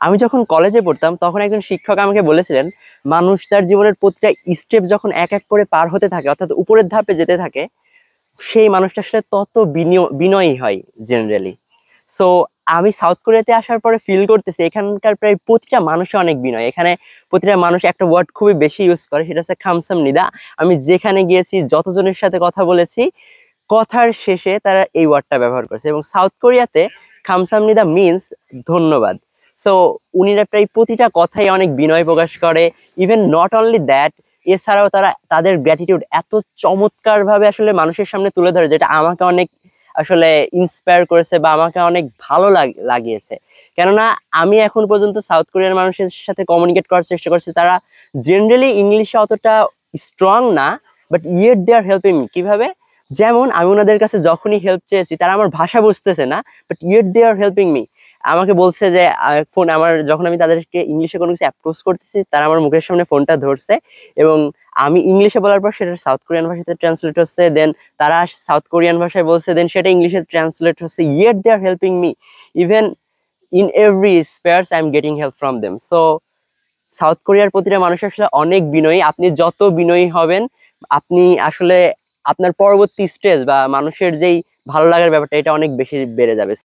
আমি যখন কলেজে পড়তাম তখন একজন শিক্ষক আমাকে বলেছিলেন, মানুষ তার জীবনের প্রতিটা স্টেপ যখন এক এক করে পার হতে থাকে, অর্থাৎ উপরের ধাপে যেতে থাকে, সেই মানুষটা আসলে তত বিনয়ী হয় জেনারেলি। সো আমি সাউথ কোরিয়াতে আসার পরে ফিল করতেছি এখানকার প্রায় প্রতিটা মানুষই অনেক বিনয়। এখানে প্রতিটা মানুষ একটা ওয়ার্ড খুবই বেশি ইউজ করে, সেটা হচ্ছে খামসাম নিদা। আমি যেখানে গিয়েছি, যতজনের সাথে কথা বলেছি, কথার শেষে তারা এই ওয়ার্ডটা ব্যবহার করছে। এবং সাউথ কোরিয়াতে খামসামনিদা মিন্স ধন্যবাদ। সো উনিরা প্রায় প্রতিটা কথাই অনেক বিনয় প্রকাশ করে। ইভেন নট অনলি দ্যাট, এছাড়াও তারা তাদের গ্র্যাটিটিউড এত চমৎকার ভাবে আসলে মানুষের সামনে তুলে ধরে, যেটা আমাকে অনেক আসলে ইন্সপায়ার করেছে বা আমাকে অনেক ভালো লাগিয়েছে। কেননা আমি এখন পর্যন্ত সাউথ কোরিয়ার মানুষের সাথে কমিউনিকেট করার চেষ্টা করছি, তারা জেনারেলি ইংলিশে অতটা স্ট্রং না, but yet they are helping me. কিভাবে? যেমন আমি ওনাদের কাছে যখনই হেল্প চেয়েছি, তারা আমার ভাষা বুঝতেছে না, but yet they are helping me. আমাকে বলছে যে ফোন আমার, যখন আমি তাদেরকে ইংলিশে কোনো কিছু অ্যাপ্রোচ করতেছি, তারা আমার মুখের সামনে ফোনটা ধরছে এবং আমি ইংলিশে বলার পর সেটা সাউথ কোরিয়ান ভাষাতে ট্রান্সলেট হচ্ছে, দেন তারা সাউথ কোরিয়ান ভাষায় বলছে, দেন সেটা ইংলিশে ট্রান্সলেট হচ্ছে। Yet they are helping me, even in every spheres I am getting help from them. So south কোরিয়ার প্রতিটা মানুষ আসলে অনেক বিনয়ী। আপনি যত বিনয়ী হবেন, আপনি আসলে আপনার পরবর্তী স্টেজ বা মানুষের যেই ভালো লাগার ব্যাপারটা, এটা অনেক বেশি বেড়ে যাবে।